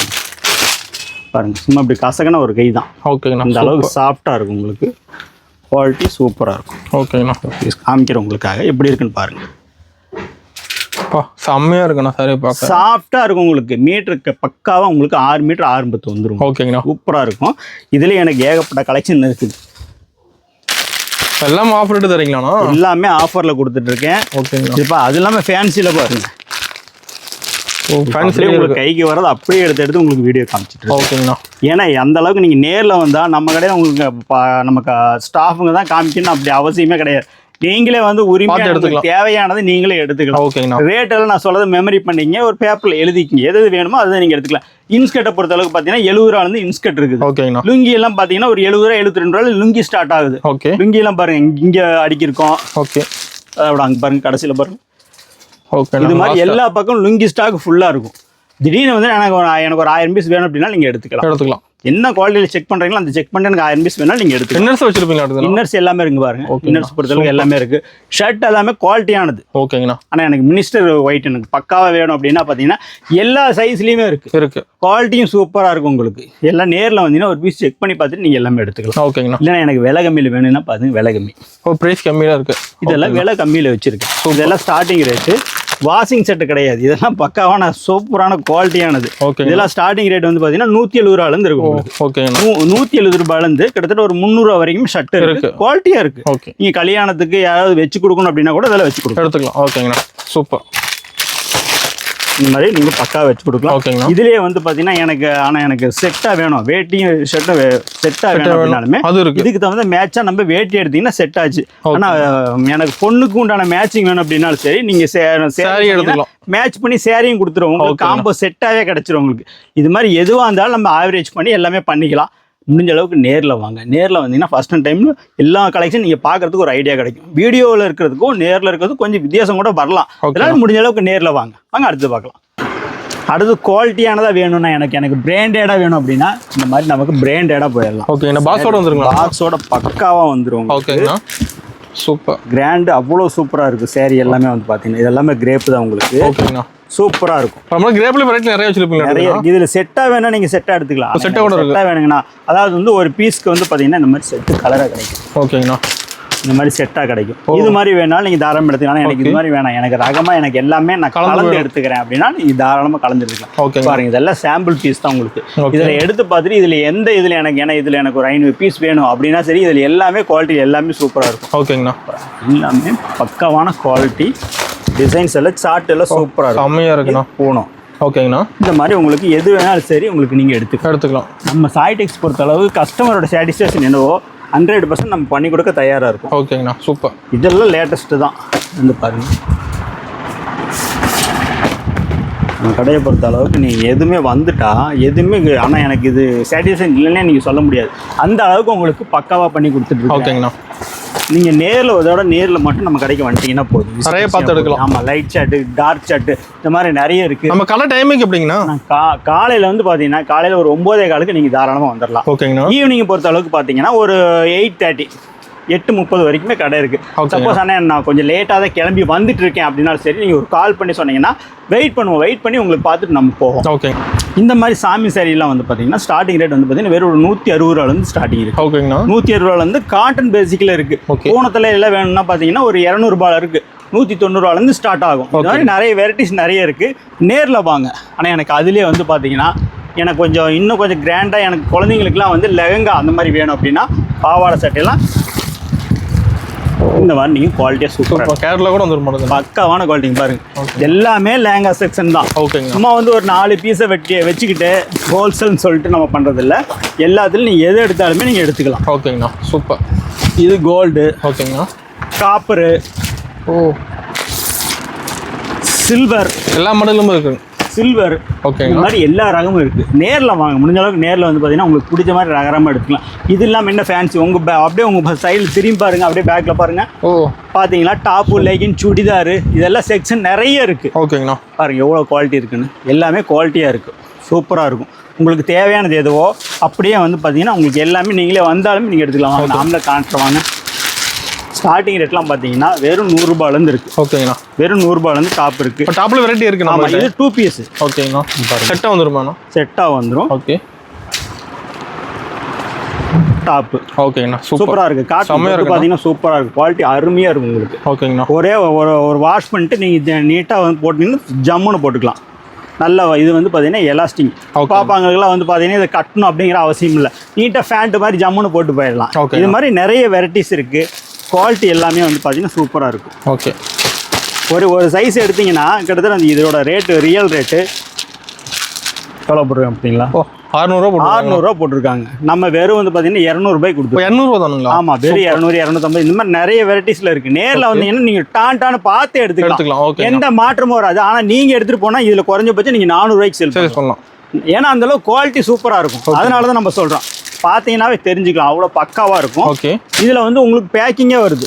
பாருங்கள், சும்மா இப்படி கசகன ஒரு கை தான். ஓகேங்கண்ணா. அந்த அளவுக்கு சாஃப்டாக இருக்கும் உங்களுக்கு. குவாலிட்டி சூப்பராக இருக்கும். ஓகேங்கண்ணா. பீஸ் காமிக்கிறேன் உங்களுக்காக எப்படி இருக்குன்னு பாருங்கள். செம்மையாக இருக்குண்ணா சாரி பார்க்க. சாஃப்டாக இருக்கும் உங்களுக்கு. மீட்டருக்கு பக்காவாக உங்களுக்கு 6 மீட்டர் 6 வந்துடும். ஓகேங்கண்ணா. சூப்பராக இருக்கும். இதுலேயே எனக்கு ஏகப்பட்ட கலெக்ஷன் இருக்குது. எல்லாமே ஆஃபர் ரேட்டு தரீங்களாண்ணா? எல்லாமே ஆஃபரில் கொடுத்துட்ருக்கேன். ஓகேங்கண்ணா. இப்போ அது இல்லாமல் ஃபேன்சியில் பாருங்கள். ஃபேன்சி உங்களுக்கு கைக்கு வரது அப்படியே எடுத்து உங்களுக்கு வீடியோ காமிச்சிட்டு. ஓகேங்கண்ணா. ஏன்னா அந்த அளவுக்கு நீங்கள் நேரில் வந்தால் நம்ம கடையில் உங்களுக்கு நமக்கு ஸ்டாஃபுங்க தான் காமிக்கணும் அப்படி அவசியமே கிடையாது. நீங்களே வந்து உரிமையாக எடுத்துக்கலாம். தேவையானது நீங்களே எடுத்துக்கலாம். ஓகேங்கண்ணா. ரேட்டெல்லாம் நான் சொல்கிறது மெமரி பண்ணிங்க, ஒரு பேப்பரில் எழுதிக்கிங்க. எது வேணுமோ அதை நீங்கள் எடுத்துக்கலாம். இன்ஸ்கர்ட்டை பொறுத்த அளவுக்கு பார்த்தீங்கன்னா 70 ரூபாலேருந்து இன்ஸ்கர்ட் இருக்குது. ஓகேங்கண்ணா. லுங்கி எல்லாம் பார்த்தீங்கன்னா ஒரு 70 ரூபா 72 ரூபாய் லுங்கி ஸ்டார்ட் ஆகுது. ஓகே. லுங்கி எல்லாம் பாருங்க இங்கே அடிக்கிருக்கோம். ஓகே. அதோட அங்கே பாருங்க கடைசியில் பாருங்க. ஓகே. இது மாதிரி எல்லா பக்கம் லுங்கி ஸ்டாக் ஃபுல்லாக இருக்கும். திடீர்னு வந்து எனக்கு ஒரு 1000 பீஸ் வேணும் அப்படின்னா நீங்கள் எடுத்துக்கலாம். என்ன குவாலிட்டியில் செக் பண்ணுறீங்களோ அந்த செக் பண்ணிட்டு எனக்கு 1000 பீஸ் வேணாலும் நீங்கள் எடுத்துக்கலாம். இன்னர்ஸ் வச்சிருப்பீங்களா? இன்னர்ஸ் எல்லாமே இருக்கு பாருங்க. இன்னர்ஸ் பொறுத்தளவுக்கு எல்லாமே இருக்கு. ஷர்ட் எல்லாமே குவாலிட்டியானது. ஓகேங்கண்ணா. ஆனால் எனக்கு மினிஸ்டர் ஒயிட் எனக்கு பக்காவாக வேணும் அப்படின்னா பார்த்தீங்கன்னா எல்லா சைஸ்லையுமே இருக்கு. குவாலிட்டியும் சூப்பராக இருக்கும் உங்களுக்கு. எல்லாம் நேரில் வந்தீங்கன்னா ஒரு பீஸ் செக் பண்ணி பார்த்துட்டு நீங்கள் எல்லாமே எடுத்துக்கலாம். ஓகேங்கண்ணா. இல்லைன்னா எனக்கு விலை கம்மியில் வேணும்னா பாருங்க, விலை கம்மி. ப்ரைஸ் கம்மியாக இருக்குது. இதெல்லாம் விலை கம்மியில் வச்சிருக்கேன். இதெல்லாம் ஸ்டார்டிங் ரேட்டு. வாஷிங் செட்டு கிடையாது. இதெல்லாம் பக்காவான சூப்பரான குவாலிட்டியானது. இதெல்லாம் ஸ்டார்டிங் ரேட் வந்து பார்த்தீங்கன்னா 170 ரூபாயிலேருந்து இருக்கும். ஓகேங்கண்ணா. 170 ரூபாயிலேருந்து கிட்டத்தட்ட ஒரு 300 ரூபா வரைக்கும் ஷர்ட் இருக்கு. குவாலிட்டியாக இருக்கு. ஓகே. நீங்கள் கல்யாணத்துக்கு யாராவது வச்சு கொடுக்கணும் அப்படின்னா கூட இதெல்லாம் வச்சு கொடுக்கலாம். எடுத்துக்கலாம். ஓகேங்கண்ணா. சூப்பர். இந்த மாதிரி நீங்கள் பக்கா வச்சு கொடுக்கலாம். ஓகேங்கண்ணா. இதுலேயே வந்து பார்த்தீங்கன்னா எனக்கு செட்டாக வேணும், வேட்டியும் ஷர்ட்டும் செட்டாக வேணும் அப்படின்னாலுமே இதுக்கு தகுந்த மேட்சாக நம்ம வேட்டி எடுத்தீங்கன்னா செட் ஆச்சு. ஆனால் எனக்கு பொண்ணுக்கு உண்டான மேட்சிங் வேணும் அப்படின்னாலும் சரி, நீங்கள் சேரீ எடுத்துக்கலாம். மேட்ச் பண்ணி சேரீயும் கொடுத்துருவோம். உங்களுக்கு காம்போ செட்டாகவே கிடச்சிரும் உங்களுக்கு. இது மாதிரி எதுவாக இருந்தாலும் நம்ம ஆவரேஜ் பண்ணி எல்லாமே பண்ணிக்கலாம். முடிஞ்ச அளவுக்கு நேரில் வாங்க. நேரில் வந்தீங்கன்னா ஃபர்ஸ்ட் டைம் எல்லா கலெக்ஷன் நீங்கள் பார்க்கறதுக்கு ஒரு ஐடியா கிடைக்கும். வீடியோவில் இருக்கிறதுக்கும் நேரில் இருக்கிறதுக்கும் கொஞ்சம் வித்தியாசம் கூட வரலாம். அதனால் முடிஞ்ச அளவுக்கு நேரில் வாங்க. அடுத்து பார்க்கலாம். அடுத்து குவாலிட்டியானதாக வேணும்னா எனக்கு பிராண்டடாக வேணும் அப்படின்னா இந்த மாதிரி நமக்கு பிராண்டடாக போயிடலாம். ஓகே. பாக்ஸோட வந்துருங்க. பாக்ஸோட பக்காவாக வந்துடும். ஓகேங்கண்ணா. சூப்பர். கிராண்டு அவ்வளோ சூப்பராக இருக்குது. சேரீ எல்லாமே வந்து பார்த்தீங்கன்னா இது எல்லாமே கிரேப்பு தான் உங்களுக்கு. ஓகேங்கண்ணா. சூப்பராக இருக்கும். நம்ம கிரேப்ல வெரைட்டி நிறைய வச்சிருப்பீங்க. நிறைய இதில் செட்டாக வேணா நீங்கள் செட்டாக எடுத்துக்கலாம். செட்டாக வேணுங்கண்ணா. அதாவது வந்து ஒரு பீஸ்க்கு வந்து பார்த்தீங்கன்னா இந்த மாதிரி செட்டு கலராக கிடைக்கும். ஓகேங்கண்ணா. இந்த மாதிரி செட்டாக கிடைக்கும். இது மாதிரி வேணாலும் நீங்கள் தாராளமாக எடுத்துக்கலாம். எனக்கு இது மாதிரி வேணாம், எனக்கு ரகமாக எனக்கு எல்லாமே நான் கலந்து எடுத்துக்கிறேன் அப்படின்னா நீங்கள் தாராளமாக கலந்து எடுத்துக்கலாம். ஓகே. பாருங்க இதெல்லாம் சாம்பிள் பீஸ் தான் உங்களுக்கு. இதில் எடுத்து பார்த்துட்டு இதில் எனக்கு ஒரு 500 பீஸ் வேணும் அப்படின்னா சரி, இதில் எல்லாமே குவாலிட்டி எல்லாமே சூப்பராக இருக்கும். ஓகேங்கண்ணா. எல்லாமே பக்காவான குவாலிட்டி. டிசைன்ஸ் எல்லாம் சார்ட் எல்லாம் சூப்பராக இருக்கும். செம்மையாக இருக்குண்ணா. போகணும். ஓகேங்கண்ணா. இந்த மாதிரி உங்களுக்கு எது வேணாலும் சரி உங்களுக்கு நீங்கள் எடுத்துக்கலாம். நம்ம சாய்டெக்ஸ் பொறுத்த அளவு கஸ்டமரோட சாட்டிஸ்ஃபேக்ஷன் என்னவோ 100% நம்ம பண்ணி கொடுக்க தயாராக இருக்கும். ஓகேங்கண்ணா. சூப்பர். இதெல்லாம் லேட்டஸ்ட்டு தான். வந்து பாருங்கள் நம்ம கடையை பொறுத்த அளவுக்கு நீங்கள் எதுவுமே வந்துட்டா எதுவுமே ஆனால் எனக்கு இது சாட்டிஸ்ஃபேக்ஷன் இல்லைன்னே நீங்கள் சொல்ல முடியாது. அந்த அளவுக்கு உங்களுக்கு பக்காவாக பண்ணி கொடுத்துட்டு. ஓகேங்கண்ணா. நீங்கள் நேரில் மட்டும் நம்ம கடைக்கு வந்துட்டீங்கன்னா போதும். நிறைய பார்த்து எடுக்கலாம். ஆமாம். லைட் சார்ட்டு, டார்க் சார்ட்டு இந்த மாதிரி நிறைய இருக்குது. நம்ம கடை டைமிங் எப்படிங்கண்ணா? காலையில் வந்து பார்த்தீங்கன்னா காலையில் ஒரு 9:15 நீங்கள் தாராளமாக வந்துடலாம். ஓகேங்கண்ணா. ஈவினிங் பொறுத்த அளவுக்கு பார்த்தீங்கன்னா ஒரு 8:30 8:30 வரைக்குமே கடை இருக்குது. சப்போஸ் ஆனால் நான் கொஞ்சம் லேட்டாக தான் கிளம்பி வந்துட்டு இருக்கேன் அப்படின்னாலும் சரி, நீங்கள் ஒரு கால் பண்ணி சொன்னீங்கன்னா வெயிட் பண்ணி உங்களுக்கு பார்த்துட்டு நம்ம போவோம். ஓகே. இந்த மாதிரி சாமி சாரியெல்லாம் வந்து பார்த்தீங்கன்னா ஸ்டார்டிங் ரேட் வந்து பார்த்தீங்கன்னா வெறும் ஒரு 160 ரூபாலேருந்து ஸ்டார்டிங் இருக்குது. ஓகேங்கண்ணா. 160 ரூபாலேருந்து காட்டன் பேசிக்கில் இருக்குது. பூனத்தில் எல்லாம் வேணும்னா பார்த்தீங்கன்னா ஒரு 200 ரூபாயில் இருக்குது. 190 ரூபாலேருந்து ஸ்டார்ட் ஆகும். இந்த மாதிரி நிறைய வெரைட்டிஸ் நிறைய இருக்குது. நேரில் வாங்க. ஆனால் எனக்கு அதுலேயே வந்து பார்த்தீங்கன்னா எனக்கு இன்னும் கொஞ்சம் கிராண்டாக எனக்கு குழந்தைங்களுக்குலாம் வந்து லெஹங்கா அந்த மாதிரி வேணும் அப்படின்னா பாவாடை சட்டையெல்லாம் இந்த மாதிரி நீங்கள் குவாலிட்டியாக சூப்பராக கேரளா கூட வந்துடும். பக்காவான குவாலிட்டிங்க பாருங்கள். எல்லாமே லேங்கா செக்ஷன் தான். ஓகேங்க. சும்மா வந்து ஒரு 4 பீஸை வச்சுக்கிட்டு ஹோல்சேல்னு சொல்லிட்டு நம்ம பண்ணுறதில்ல. எல்லாத்துலையும் நீங்கள் எது எடுத்தாலுமே நீங்கள் எடுத்துக்கலாம். ஓகேங்கண்ணா. சூப்பர். இது கோல்டு. ஓகேங்கண்ணா. காப்பரு, சில்வர், எல்லா மாடலும் இருக்குது. சில்வர். ஓகே. இந்த மாதிரி எல்லா ரகமும் இருக்குது. நேரில் வாங்க. முடிஞ்ச அளவுக்கு நேரில் வந்து பார்த்தீங்கன்னா உங்களுக்கு பிடிச்ச மாதிரி ரகரமாக எடுத்துக்கலாம். இது இல்லாமல் என்ன ஃபேன்சி அப்படியே உங்கள் சைடில் திரும்பி பாருங்கள். அப்படியே பேக்கில் பாருங்கள். பார்த்தீங்களா டாப்பு, லெகின், சுடிதாரு இதெல்லாம் செக்ஷன் நிறைய இருக்குது. ஓகேங்கண்ணா. பாருங்கள் எவ்வளோ குவாலிட்டி இருக்குன்னு. எல்லாமே குவாலிட்டியாக இருக்குது. சூப்பராக இருக்கும். உங்களுக்கு தேவையானது எதுவோ அப்படியே வந்து பார்த்தீங்கன்னா உங்களுக்கு எல்லாமே நீங்களே வந்தாலுமே நீங்கள் எடுத்துக்கலாம். வாங்க நாமளே காட்டுறவாங்க. ஸ்டார்டிங் ரேட்லாம் பார்த்தீங்கன்னா வெறும் 100 ரூபாயிலேருந்து இருக்குது. ஓகேங்கண்ணா. வெறும் 100 ரூபாயிலேருந்து டாப் இருக்குது. இப்போ டாப்பில் வெரைட்டி இருக்குண்ணா. ஆமாம், இது 2 பீஸ். ஓகேங்கண்ணா. செட்டாக வந்துருமாண்ணா? செட்டாக வந்துடும். ஓகே. டாப்பு ஓகேங்கண்ணா. சூப்பராக இருக்குது. காட்டன் பார்த்தீங்கன்னா சூப்பராக இருக்குது. குவாலிட்டி அருமையாக இருக்கும் உங்களுக்கு. ஓகேங்கண்ணா. ஒரே ஒரு வாஷ் பண்ணிட்டு நீங்கள் நீட்டாக வந்து போட்டிங்கன்னா ஜம்முன்னு போட்டுக்கலாம். நல்ல இது வந்து பார்த்தீங்கன்னா எலாஸ்டிக். பாப்பாங்களுக்குலாம் வந்து பார்த்தீங்கன்னா இதை கட்டணும் அப்படிங்கிற அவசியம் இல்லை. நீட்டாக ஃபேண்ட்டு மாதிரி ஜம்முன்னு போட்டு போயிடலாம். இது மாதிரி நிறைய வெரைட்டிஸ் இருக்குது. குவாலிட்டி எல்லாமே வந்து பார்த்தீங்கன்னா சூப்பராக இருக்கும். ஓகே. ஒரு சைஸ் எடுத்திங்கன்னா கிட்டத்தட்ட அந்த இதோட ரேட்டு ரியல் ரேட்டு எவ்வளோ போட்டுருக்காங்க பார்த்தீங்களா? 600 போட்டிருக்காங்க. நம்ம வெறும் வந்து பார்த்தீங்கன்னா 200 ரூபாய்க்கு கொடுத்துருக்கோம். 200 தானுங்களா? ஆமாம், வெறும் 200, 250 இந்த மாதிரி நிறைய வெரைட்டிஸில் இருக்குது. நேரில் வந்தீங்கன்னா நீங்கள் டான்னு பார்த்து எடுத்துக்கலாம். எந்த மாற்றமும் வராது. ஆனால் நீங்கள் எடுத்துகிட்டு போனால் இதில் குறைஞ்சபட்சம் நீங்கள் 400 ரூபாய்க்கு சேல் பண்ணலாம். ஏன்னா அந்தளவு குவாலிட்டி சூப்பராக இருக்கும். அதனால தான் நம்ம சொல்கிறோம். பார்த்தீங்கன்னாவே தெரிஞ்சுக்கலாம், அவ்வளோ பக்காவாக இருக்கும். ஓகே. இதில் வந்து உங்களுக்கு பேக்கிங்கே வருது.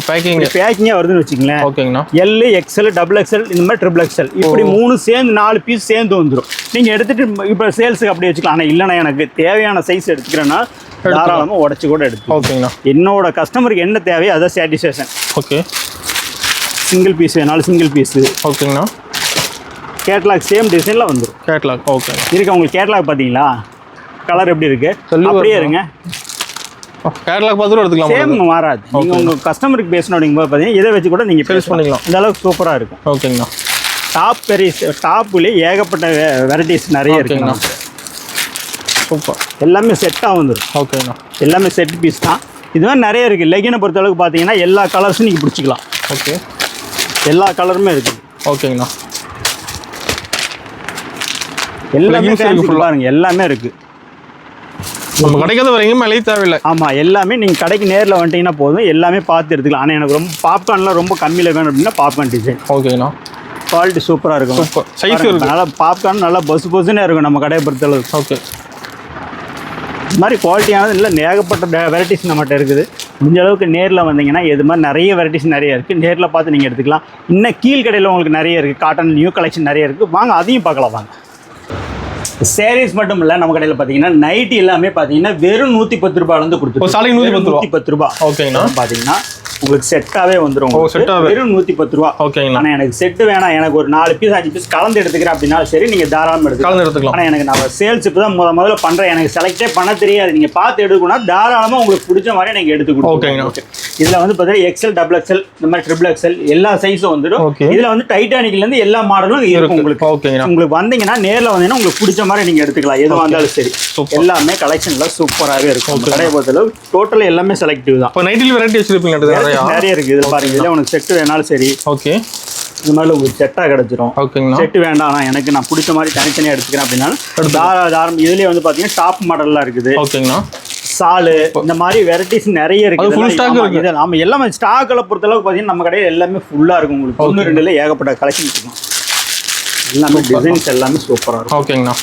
பேக்கிங்கே வருதுன்னு வச்சுங்களேன். ஓகேங்கண்ணா. எல், எக்ஸ்எல், டபுள் எக்ஸ்எல், இந்த மாதிரி ட்ரிபிள் எக்ஸ்எல் இப்படி 3 சேர்ந்து 4 பீஸ் சேர்ந்து வந்துடும். நீங்கள் எடுத்துகிட்டு இப்போ சேல்ஸுக்கு அப்படி வச்சுக்கலாம். ஆனால் இல்லைனா எனக்கு தேவையான சைஸ் எடுத்துக்கிறேன்னா தாராளமாக உடச்சி கூட எடுத்து. ஓகேங்கண்ணா. என்னோட கஸ்டமருக்கு என்ன தேவையோ அதான் சாட்டிஸ்ஃபேக்ஷன். ஓகே. சிங்கிள் பீஸ் வேணாலும் சிங்கிள் பீஸு. ஓகேங்கண்ணா. கேட்லாக் சேம் டிசைனில் வந்துடும். கேட்லாக் ஓகே இருக்கு. உங்களுக்கு கேட்லாக் பார்த்தீங்களா? கலர் எப்படி இருக்குது? அப்படியே இருங்க. கேட்லாக் பார்த்து எடுத்துக்கலாம். சேம் மாறாது. நீங்கள் உங்கள் கஸ்டமருக்கு பேசணும் அப்படிங்கும்போது பார்த்தீங்கன்னா இதை வச்சு கூட நீங்கள் சேல்ஸ் பண்ணிக்கலாம். இந்த அளவுக்கு சூப்பராக இருக்கும். ஓகேங்கண்ணா. டாப்லேயே ஏகப்பட்ட வெரைட்டிஸ் நிறைய இருக்குங்கண்ணா. சூப்பர். எல்லாமே செட்டாக வந்துடும். ஓகேங்கண்ணா. எல்லாமே செட் பீஸ் தான். இது மாதிரி நிறைய இருக்குது. லெகினை பொறுத்தளவுக்கு பார்த்தீங்கன்னா எல்லா கலர்ஸும் நீங்கள் பிடிச்சிக்கலாம். ஓகே. எல்லா கலருமே இருக்குது. ஓகேங்கண்ணா. எல்லாமே பாருங்க, எல்லாமே இருக்குது. நம்ம கடைக்காத வரீங்க மேலே தேவையில்லை. ஆமாம், எல்லாமே நீங்கள் கடைக்கு நேரில் வந்துட்டீங்கன்னா போதும். எல்லாமே பார்த்து எடுத்துக்கலாம். ஆனால் எனக்கு ரொம்ப பாப்கார்ன்லாம் ரொம்ப கம்மியில் வேணும் அப்படின்னா பாப்கார்ன் டிசைன். ஓகேண்ணா. குவாலிட்டி சூப்பராக இருக்கும். சூப்பர் சைஸ் இருக்குது. நல்லா பாப்கார்ன் நல்லா பொசுனே இருக்கும் நம்ம கடையை பொறுத்தளவுக்கு. ஓகே. இது மாதிரி குவாலிட்டியானது இல்லை, ஏகப்பட்ட வெரைட்டிஸ் நம்மகிட்ட இருக்குது. முடிஞ்ச அளவுக்கு நேரில் வந்தீங்கன்னா இது மாதிரி நிறைய வெரைட்டிஸ் நிறைய இருக்குது. நேரில் பார்த்து நீங்கள் எடுத்துக்கலாம். இன்னும் கீழ் கடையில் உங்களுக்கு நிறைய இருக்குது. காட்டன் நியூ கலெக்ஷன் நிறைய இருக்குது. வாங்க அதையும் பார்க்கலாம். வாங்க. சேரீஸ் மட்டும் இல்லை, நம்ம கடையில் பார்த்தீங்கன்னா நைட்டி எல்லாமே பார்த்தீங்கன்னா வெறும் 110 ரூபாயிலேருந்து கொடுத்துருக்கோம். 110 ரூபா. ஓகேங்கண்ணா. பார்த்தீங்கன்னா உங்களுக்கு செட்டாகவே வந்துடும். வெறும் 110 ரூபா. ஓகேங்கண்ணா. ஆனால் எனக்கு செட்டு வேணாம், எனக்கு ஒரு 4 பீஸ் 5 பீஸ் கலந்து எடுத்துக்கிறேன் அப்படின்னாலும் சரி, நீங்கள் தாராளமாக எடுத்துக்கலாம். ஆனால் எனக்கு நான் சேல்ஸ் இப்போ தான் முதல்ல பண்ணுறேன். எனக்கு செலக்டே பண்ண தெரியாது. நீங்கள் பார்த்து எடுக்கணும்னா தாராளமாக உங்களுக்கு பிடிச்ச மாதிரி நீங்கள் எடுத்து கொடுங்க. இதில் வந்து பார்த்தீங்கன்னா எக்ஸ்எல், டபுள் எக்ஸ்எல், இந்த மாதிரி ட்ரிபிள் எக்ஸ்எல் எல்லா சைஸும் வந்துடும். இதில் வந்து டைட்டானிக்லேருந்து எல்லா மாடலும் இருக்கும் உங்களுக்கு. உங்களுக்கு வந்தீங்கன்னா நேரில் வந்தீங்கன்னா உங்களுக்கு பிடிச்ச மாதிரி நீங்கள் எடுத்துக்கலாம். எதுவும் வந்தாலும் சரி. எல்லாமே கலெக்ஷன்லாம் சூப்பராகவே இருக்கும். கடையை பொறுத்தளவு டோட்டல் எல்லாமே செலக்டிவ் தான். இப்போ நைட்டில் வெரைட்டி வச்சிருப்பீங்க நிறைய இருக்குது. இதில் பாருங்க, இதில் உனக்கு செட்டு வேணாலும் சரி. ஓகே. இந்த மாதிரி உங்களுக்கு செட்டாக கிடச்சிரும். ஓகேங்கண்ணா. செட்டு வேண்டாம், எனக்கு நான் பிடிச்ச மாதிரி தனித்தனியாக எடுத்துக்கிறேன் அப்படின்னாலும் இதுலேயே வந்து பார்த்தீங்கன்னா டாப் மாடல்லாம் இருக்குது. ஓகேங்கண்ணா. சாலு இந்த மாதிரி வெரைட்டிஸ் நிறைய இருக்குது. நம்ம எல்லாமே ஸ்டாக்கில் பொறுத்தளவுக்கு பார்த்தீங்கன்னா நம்ம கடையில் எல்லாமே ஃபுல்லாக இருக்கும். உங்களுக்கு 1-2 ஏகப்பட்ட கலெக்ஷன் இருக்கும். எல்லாமே டிசைன்ஸ் எல்லாமே சூப்பராக இருக்கும். ஓகேங்கண்ணா.